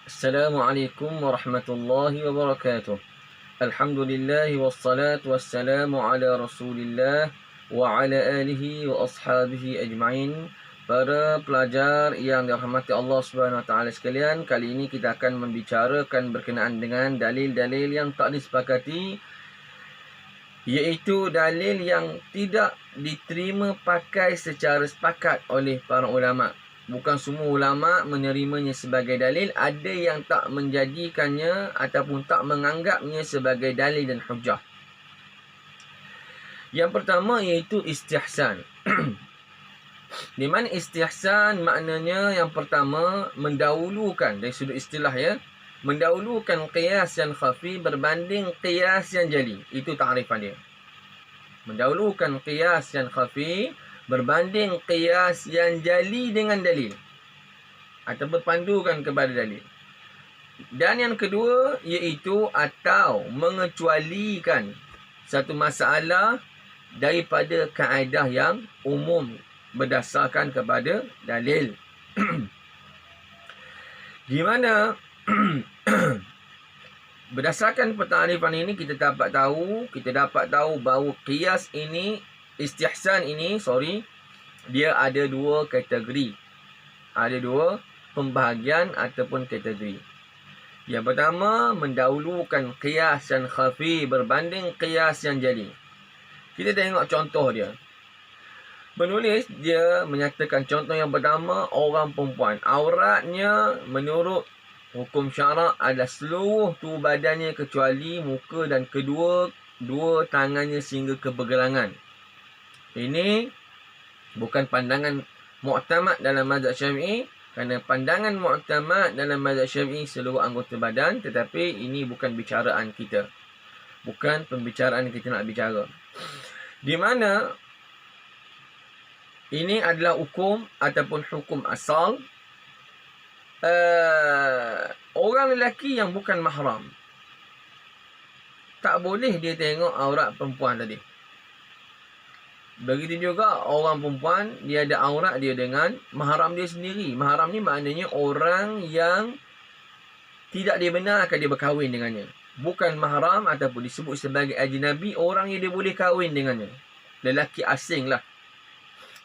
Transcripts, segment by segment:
Assalamualaikum warahmatullahi wabarakatuh. Alhamdulillah wassalatu wassalamu ala Rasulillah wa ala alihi wa ashabihi ajma'in. Para pelajar yang dirahmati Allah Subhanahu wa taala sekalian, kali ini kita akan membicarakan berkenaan dengan dalil-dalil yang tak disepakati, iaitu dalil yang tidak diterima pakai secara sepakat oleh para ulama. Bukan semua ulama menerimanya sebagai dalil, ada yang tak menjadikannya ataupun tak menganggapnya sebagai dalil dan hujah. Yang pertama iaitu istihsan. Di mana istihsan maknanya yang pertama mendahulukan dari sudut istilah mendahulukan qiyas yang khafi berbanding qiyas yang jali. Itu ta'rifan dia. Mendahulukan qiyas yang khafi berbanding qiyas yang jali dengan dalil, atau berpandukan kepada dalil. Dan yang kedua iaitu atau mengecualikan satu masalah daripada kaedah yang umum berdasarkan kepada dalil. Di mana berdasarkan pentarifan ini kita dapat tahu bahawa qiyas ini, istihsan ini, dia ada dua kategori. Ada dua pembahagian ataupun kategori. Yang pertama, mendahulukan qiyas yang khafi berbanding qiyas yang jali. Kita tengok contoh dia. Penulis dia menyatakan contoh yang pertama, orang perempuan. Auratnya menurut hukum syarak adalah seluruh tubuh badannya kecuali muka dan dua tangannya sehingga ke pergelangan. Ini bukan pandangan mu'tamad dalam mazhab Syafi'i, kerana pandangan mu'tamad dalam mazhab Syafi'i seluruh anggota badan, tetapi ini bukan bicaraan kita. Bukan pembicaraan kita nak bicara. Di mana ini adalah hukum ataupun hukum asal orang lelaki yang bukan mahram. Tak boleh dia tengok aurat perempuan tadi. Begitu juga orang perempuan, dia ada aurat dia dengan mahram dia sendiri. Mahram ni maknanya orang yang tidak dibenarkan dia berkahwin dengannya. Bukan mahram ataupun disebut sebagai ajnabi, orang yang dia boleh kahwin dengannya. Lelaki asing lah.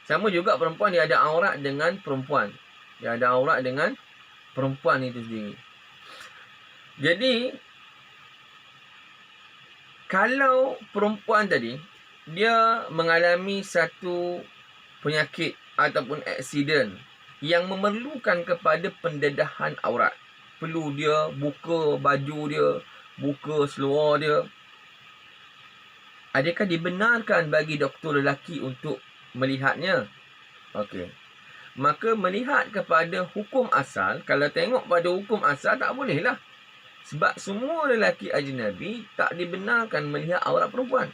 Sama juga perempuan, dia ada aurat dengan perempuan. Dia ada aurat dengan perempuan itu sendiri. Jadi, kalau perempuan tadi, dia mengalami satu penyakit ataupun aksiden yang memerlukan kepada pendedahan aurat. Perlu dia buka baju dia, buka seluar dia. Adakah dibenarkan bagi doktor lelaki untuk melihatnya? Okey. Maka melihat kepada hukum asal, kalau tengok pada hukum asal tak boleh lah. Sebab semua lelaki ajnabi tak dibenarkan melihat aurat perempuan.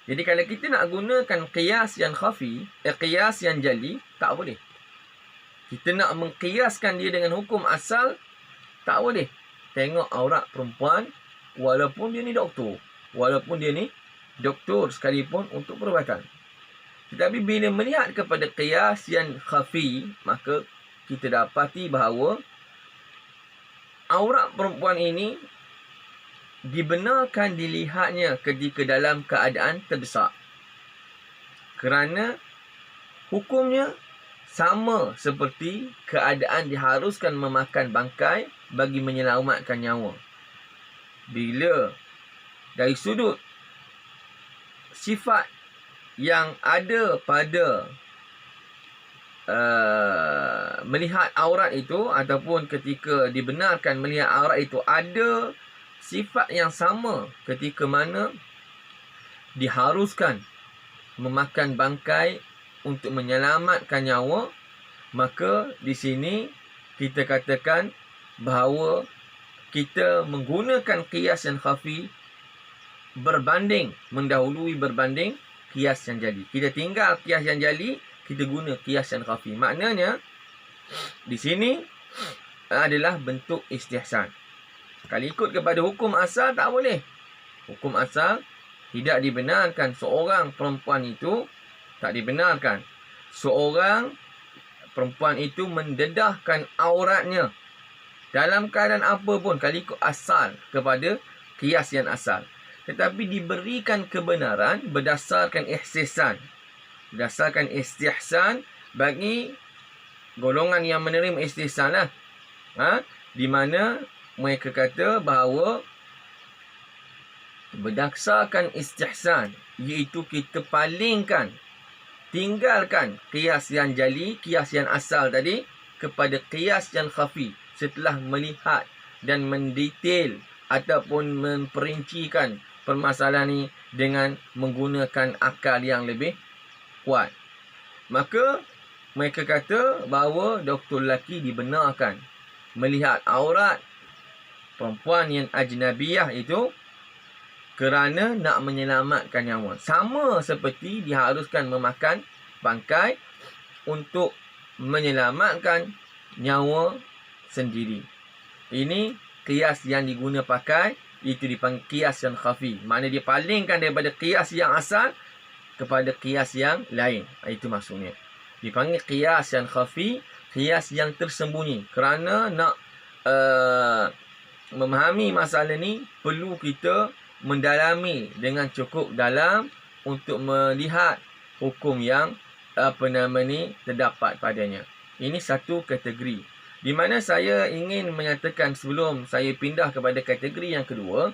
Jadi kalau kita nak gunakan qiyas yang khafi, qiyas yang jali, tak boleh. Kita nak mengqiyaskan dia dengan hukum asal, tak boleh. Tengok aurat perempuan, walaupun dia ni doktor. Walaupun dia ni doktor sekalipun untuk perubatan. Tetapi bila melihat kepada qiyas yang khafi, maka kita dapati bahawa aurat perempuan ini dibenarkan dilihatnya ketika dalam keadaan terdesak. Kerana hukumnya sama seperti keadaan diharuskan memakan bangkai bagi menyelamatkan nyawa. Bila dari sudut sifat yang ada pada melihat aurat itu, ataupun ketika dibenarkan melihat aurat itu, ada sifat yang sama ketika mana diharuskan memakan bangkai untuk menyelamatkan nyawa, maka di sini kita katakan bahawa kita menggunakan qiyas yang khafi mendahului berbanding qiyas yang jali. Kita tinggal qiyas yang jali, kita guna qiyas yang khafi. Maknanya di sini adalah bentuk istihsan. Kalau ikut kepada hukum asal, tak boleh. Hukum asal tidak dibenarkan seorang perempuan itu, tak dibenarkan seorang perempuan itu mendedahkan auratnya Dalam keadaan apa pun, kalau ikut asal kepada qiyas yang asal. Tetapi diberikan kebenaran berdasarkan ihsisan. Berdasarkan istihsan bagi golongan yang menerima istihsan lah. Di mana mereka kata bahawa berdasarkan istihsan, iaitu kita palingkan, tinggalkan qiyas yang jali, qiyas yang asal tadi, kepada qiyas yang khafi, setelah melihat dan mendetail ataupun memperincikan permasalahan ini dengan menggunakan akal yang lebih kuat. Maka mereka kata bahawa doktor lelaki dibenarkan melihat aurat perempuan yang ajnabiyah itu kerana nak menyelamatkan nyawa. Sama seperti diharuskan memakan bangkai untuk menyelamatkan nyawa sendiri. Ini qiyas yang diguna pakai, itu dipanggil qiyas yang khafi. Maknanya dia palingkan daripada qiyas yang asal kepada qiyas yang lain. Itu maksudnya. Dipanggil qiyas yang khafi, qiyas yang tersembunyi. Kerana nak memahami masalah ni, perlu kita mendalami dengan cukup dalam untuk melihat hukum yang terdapat padanya. Ini satu kategori. Di mana saya ingin menyatakan sebelum saya pindah kepada kategori yang kedua,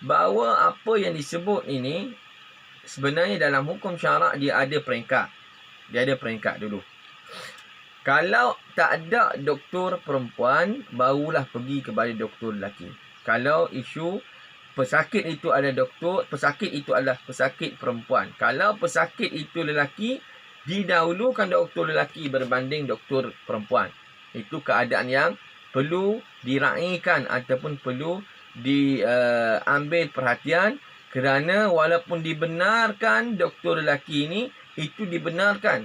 bahawa apa yang disebut ini sebenarnya dalam hukum syarak dia ada peringkat. Dia ada peringkat dulu. Kalau tak ada doktor perempuan, barulah pergi kepada doktor lelaki. Kalau isu pesakit itu adalah doktor, pesakit itu adalah pesakit perempuan. Kalau pesakit itu lelaki, didahulukan doktor lelaki berbanding doktor perempuan. Itu keadaan yang perlu diraikan ataupun perlu diambil perhatian, kerana walaupun dibenarkan doktor lelaki ini, itu dibenarkan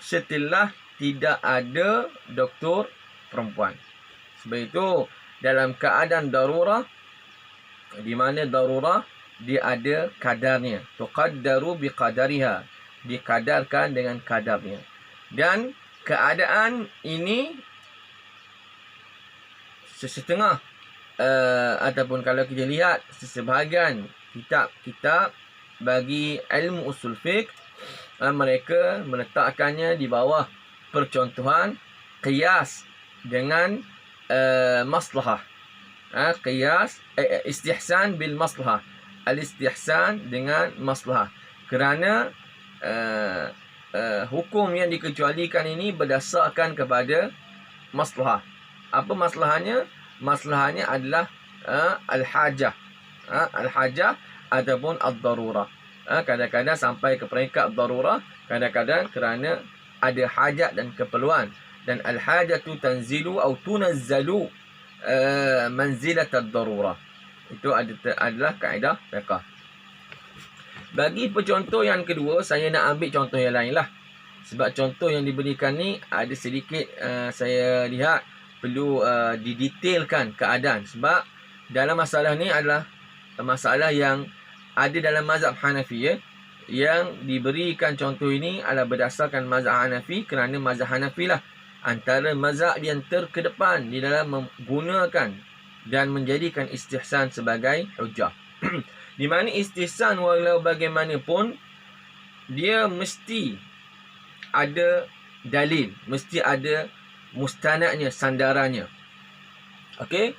setelah tidak ada doktor perempuan. Sebab itu dalam keadaan darurah, di mana darurah dia ada kadarnya, tuqaddaru biqadariha, dikadarkan dengan kadarnya. Dan keadaan ini sesetengah ataupun kalau kita lihat sesebahagian kitab-kitab bagi ilmu usul fiqh, mereka meletakkannya di bawah percontohan qiyas dengan maslahah. Qiyas istihsan bil maslahah. Al-istihsan dengan maslahah. Kerana hukum yang dikecualikan ini berdasarkan kepada maslahah. Apa maslahahnya? Maslahahnya adalah al-hajah. Al-hajah ataupun ad-darurah. Kadang-kadang sampai ke peringkat darurah, kadang-kadang kerana ada hajat dan keperluan. Dan al-hajatu tanzilu atau tunazzalu manzilat ad-darurah. Itu adalah kaedah fiqh. Bagi pencontoh yang kedua, saya nak ambil contoh yang lain lah. Sebab contoh yang diberikan ni ada sedikit saya lihat perlu didetailkan keadaan. Sebab dalam masalah ni adalah masalah yang ada dalam mazhab Hanafi, ya. Yang diberikan contoh ini adalah berdasarkan mazhab Hanafi, kerana mazhab Hanafi lah antara mazhab yang terkedepan di dalam menggunakan dan menjadikan istihsan sebagai hujah. Di mana istihsan walau bagaimanapun dia mesti ada dalil, mesti ada mustanadnya, sandarannya. Okey.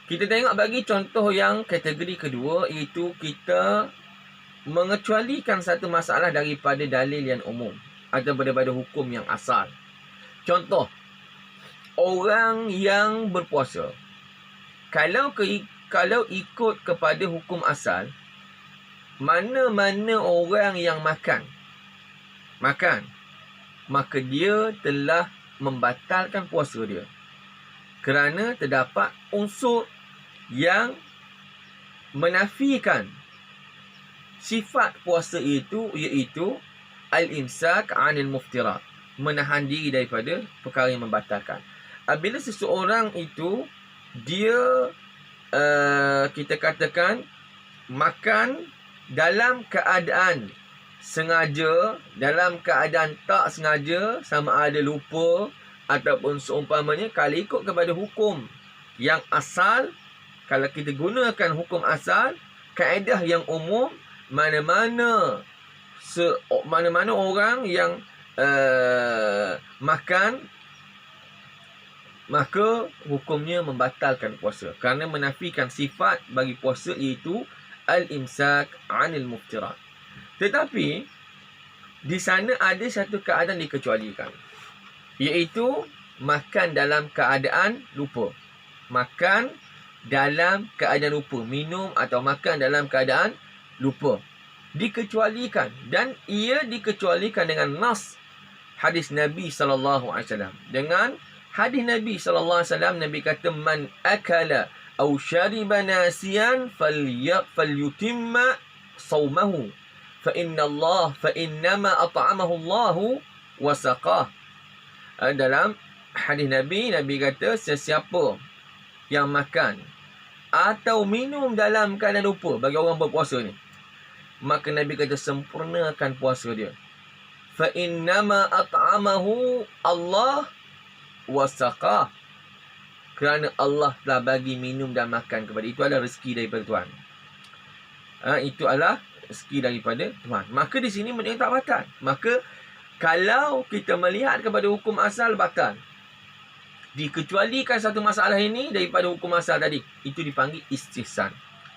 Kita tengok bagi contoh yang kategori kedua, iaitu kita mengecualikan satu masalah daripada dalil yang umum atau daripada hukum yang asal. Contoh, orang yang berpuasa, kalau ikut kepada hukum asal, mana-mana orang yang makan, maka dia telah membatalkan puasa dia. Kerana terdapat unsur yang menafikan sifat puasa itu, iaitu al-imsak 'anil muftirat, menahan diri daripada perkara yang membatalkan. Apabila seseorang itu dia kita katakan makan dalam keadaan sengaja, dalam keadaan tak sengaja, sama ada lupa ataupun seumpamanya, kalau ikut kepada hukum yang asal, kalau kita gunakan hukum asal, kaedah yang umum, mana-mana orang yang makan, maka hukumnya membatalkan puasa, kerana menafikan sifat bagi puasa, iaitu al-imsak 'anil muftirat. Tetapi di sana ada satu keadaan dikecualikan, iaitu makan dalam keadaan lupa. Makan dalam keadaan lupa, minum atau makan dalam keadaan lupa dikecualikan, dan ia dikecualikan dengan nas hadis Nabi SAW. Dengan hadis Nabi SAW, Nabi kata, man akala aw syariba nasiyan falyutimma sawmahu fa innama at'amahu Allah wa saqah. Dalam hadis Nabi kata, sesiapa yang makan atau minum dalam keadaan lupa, bagi orang berpuasa ni, maka Nabi kata sempurnakan puasa dia. Fa innama at'amahu Allah wa saqah. Kerana Allah telah bagi minum dan makan kepada itu adalah rezeki daripada Tuhan. Itu adalah rezeki daripada Tuhan. Maka di sini maknanya tak batal. Maka kalau kita melihat kepada hukum asal, batal. Dikecualikan satu masalah ini daripada hukum asal tadi, itu dipanggil istihsan.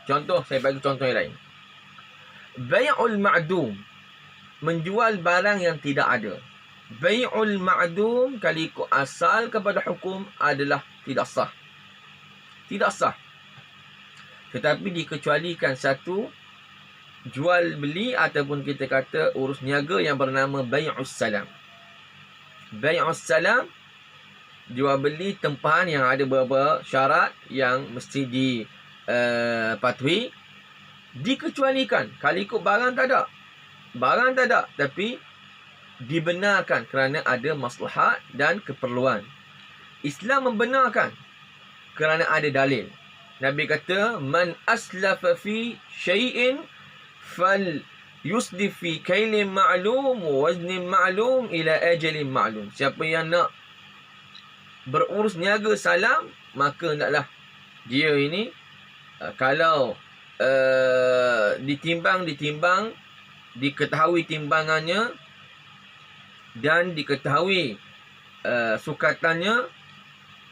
Contoh, saya bagi contoh yang lain. Bai'ul ma'dum, menjual barang yang tidak ada. Bai'ul ma'dum kalau ikut asal kepada hukum adalah tidak sah. Tidak sah. Tetapi dikecualikan satu jual beli ataupun kita kata urus niaga yang bernama bai'us salam. Bai'us salam, jual beli tempahan yang ada beberapa syarat yang mesti dipatuhi. Dikecualikan kalau ikut barang tak ada. Barang tak ada, tapi dibenarkan kerana ada maslahat dan keperluan. Islam membenarkan kerana ada dalil. Nabi kata, man aslafa fi syai'in fal yusdif fi kailin ma'lum wa waznin ma'lum ila ajalin ma'lum. Siapa yang nak berurus niaga salam, maka hendaklah dia ini kalau ditimbang, diketahui timbangannya dan diketahui sukatannya,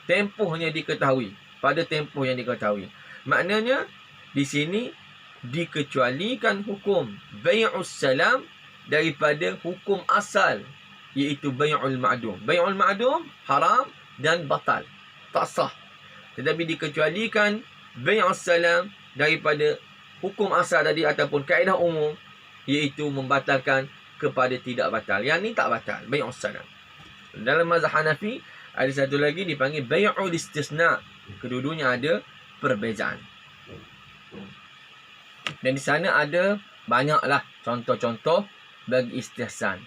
tempohnya diketahui, pada tempoh yang diketahui. Maknanya di sini dikecualikan hukum bai'us salam daripada hukum asal, iaitu bai'ul ma'dum. Bai'ul ma'dum haram dan batal, tak sah. Tetapi dikecualikan bai'us salam daripada hukum asal tadi ataupun kaedah umum, iaitu membatalkan kepada tidak batal. Yang ni tak batal, bai'us salam. Dalam mazhab Hanafi ada satu lagi dipanggil bai'ul istisna. Kedua-duanya ada perbezaan. Dan di sana ada banyaklah contoh-contoh bagi istihsan.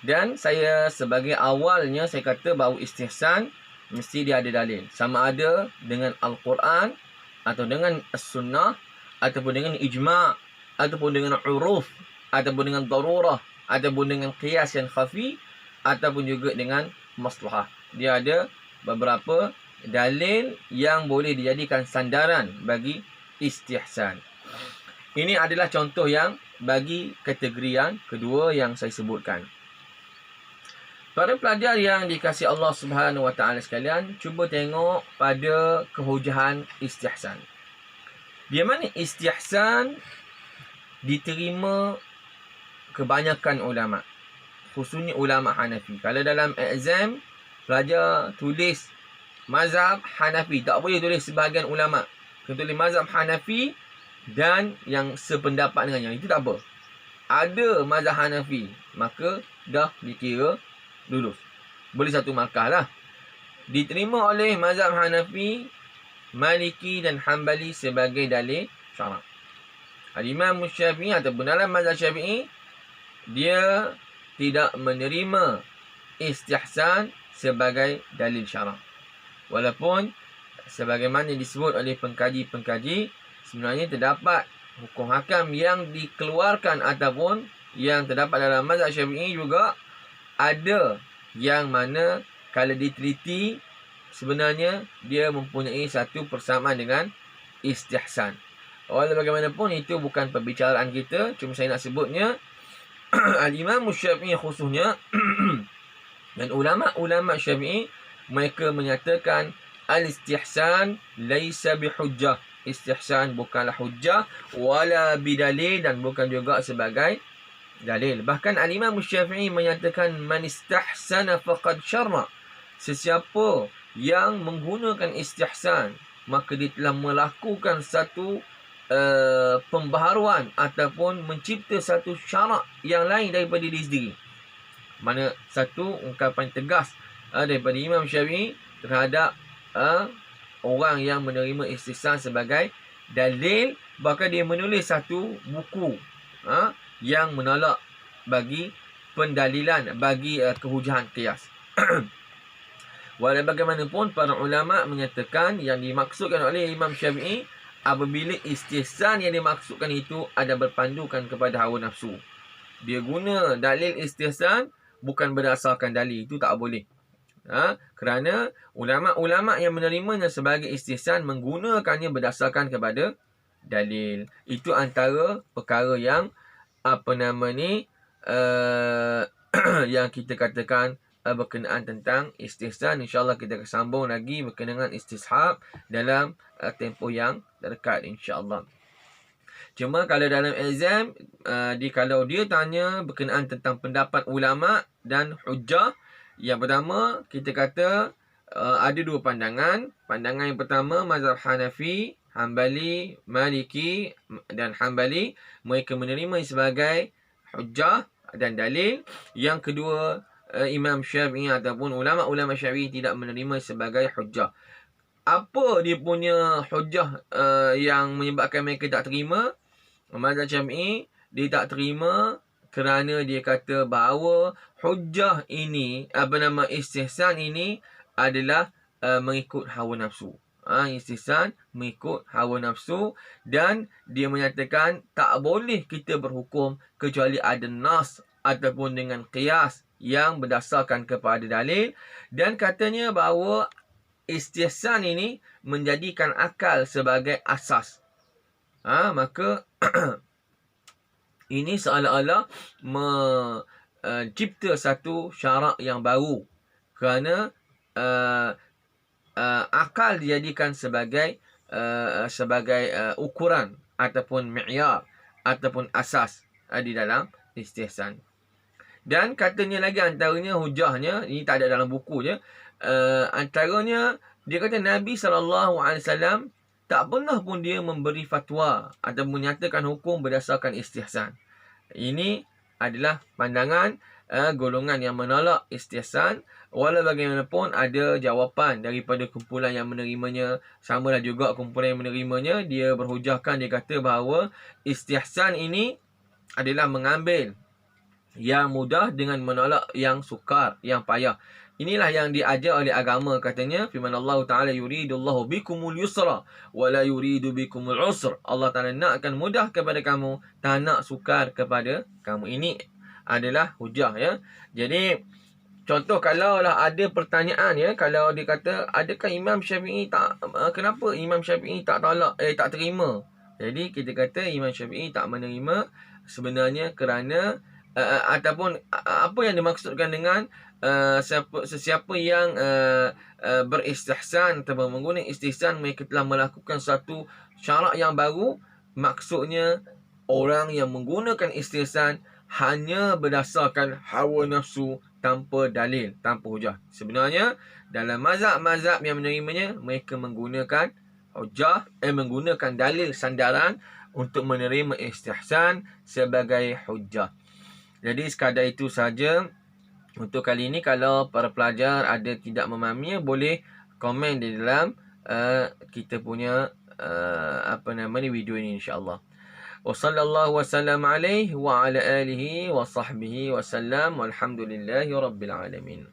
Dan saya sebagai awalnya saya kata bahawa istihsan mesti dia ada dalil. Sama ada dengan Al-Quran atau dengan As-Sunnah ataupun dengan ijma' ataupun dengan uruf ataupun dengan darurah ataupun dengan qiyas yang khafi ataupun juga dengan maslahah. Dia ada beberapa dalil yang boleh dijadikan sandaran bagi istihsan. Ini adalah contoh yang bagi kategori yang kedua yang saya sebutkan. Para pelajar yang dikasihi Allah Subhanahu Wa Taala sekalian, cuba tengok pada kehujahan istihsan. Di mana istihsan diterima kebanyakan ulama, khususnya ulama Hanafi. Kalau dalam exam pelajar tulis mazhab Hanafi, tak boleh tulis sebahagian ulama. Kena tulis mazhab Hanafi dan yang sependapat dengannya. Itu tak apa. Ada mazhab Hanafi, maka dah dikira lulus. Boleh satu markah lah. Diterima oleh mazhab Hanafi, Maliki dan Hanbali sebagai dalil syarak. Al-Imam Syafi'i ataupun dalam mazhab Syafi'i, dia tidak menerima istihsan sebagai dalil syarak. Walaupun sebagaimana disebut oleh pengkaji-pengkaji, sebenarnya terdapat hukum hakam yang dikeluarkan ataupun yang terdapat dalam mazhab Syafi'i juga ada yang mana kalau diteliti sebenarnya dia mempunyai satu persamaan dengan istihsan. Walau bagaimanapun itu bukan perbicaraan kita, cuma saya nak sebutnya Al-Imam Syafi'i khususnya dan ulama-ulama Syafi'i mereka menyatakan al-istihsan laisa bihujjah. Istihsan bukanlah hujjah wala bidalil dan bukan juga sebagai dalil. Bahkan Al-Imam Syafi'i menyatakan man istahsana faqad syarra. Sesiapa yang menggunakan istihsan maka dia telah melakukan satu pembaharuan ataupun mencipta satu syarak yang lain daripada diri sendiri. Mana satu ungkapan tegas daripada Imam Syafi'i terhadap orang yang menerima istihsan sebagai dalil, bahkan dia menulis satu buku yang menolak bagi pendalilan bagi kehujahan qiyas. Walau bagaimanapun para ulama menyatakan yang dimaksudkan oleh Imam Syafi'i apabila istihsan yang dimaksudkan itu ada berpandukan kepada hawa nafsu. Dia guna dalil istihsan bukan berdasarkan dalil, itu tak boleh. Kerana ulama-ulama yang menerimanya sebagai istihsan menggunakannya berdasarkan kepada dalil. Itu antara perkara yang yang kita katakan berkenaan tentang istihsan. InsyaAllah kita akan sambung lagi berkenaan istishab dalam tempoh yang terdekat insyaAllah. Cuma kalau dalam exam, kalau dia tanya berkenaan tentang pendapat ulama dan hujjah, yang pertama kita kata ada dua pandangan. Pandangan yang pertama mazhab Hanafi, Hanbali, Maliki dan Hanbali, mereka menerima sebagai hujjah dan dalil. Yang kedua, Imam Syafi'i ataupun ulama-ulama Syafi'i tidak menerima sebagai hujjah. Apa dia punya hujjah yang menyebabkan mereka tak terima? Mazhab Syafi'i dia tak terima kerana dia kata bahawa hujjah ini, istihsan ini adalah mengikut hawa nafsu. Istihsan mengikut hawa nafsu, dan dia menyatakan tak boleh kita berhukum kecuali ada nas ataupun dengan qiyas yang berdasarkan kepada dalil. Dan katanya bahawa istihsan ini menjadikan akal sebagai asas. Maka ini seolah-olah mencipta satu syarak yang baru, kerana akal dijadikan sebagai ukuran ataupun mi'yar ataupun asas di dalam istihsan. Dan katanya lagi antaranya hujahnya, ini tak ada dalam buku je, antaranya dia kata Nabi SAW tak pernah pun dia memberi fatwa atau menyatakan hukum berdasarkan istihsan. Ini adalah pandangan golongan yang menolak istihsan. Walau bagaimanapun ada jawapan daripada kumpulan yang menerimanya. Samalah juga kumpulan yang menerimanya, dia berhujahkan, dia kata bahawa istihsan ini adalah mengambil yang mudah dengan menolak yang sukar, yang payah. Inilah yang diajar oleh agama, katanya firman Allah Ta'ala, yuridullahu bikumul yusra wa la yuridu bikumul usra. Allah Ta'ala nakkan mudah kepada kamu, tak nak sukar kepada kamu. Ini adalah hujah, ya. Jadi contoh kalau lah ada pertanyaan, ya, kalau dia kata adakah Imam Syafi'i kenapa Imam Syafi'i tak terima? Jadi kita kata Imam Syafi'i tak menerima sebenarnya kerana ataupun apa yang dimaksudkan dengan sesiapa yang beristihsan atau menggunakan istihsan, mereka telah melakukan satu syarak yang baru. Maksudnya orang yang menggunakan istihsan hanya berdasarkan hawa nafsu tanpa dalil, tanpa hujah. Sebenarnya dalam mazhab-mazhab yang menerimanya, mereka menggunakan hujah, menggunakan dalil sandaran untuk menerima istihsan sebagai hujah. Jadi sekadar itu saja untuk kali ini. Kalau para pelajar ada tidak memahaminya, boleh komen di dalam kita punya video ini, insya-Allah. Wa sallallahu wasallam alaihi wa ala alihi wa sahbihi wasallam walhamdulillahi rabbil alamin.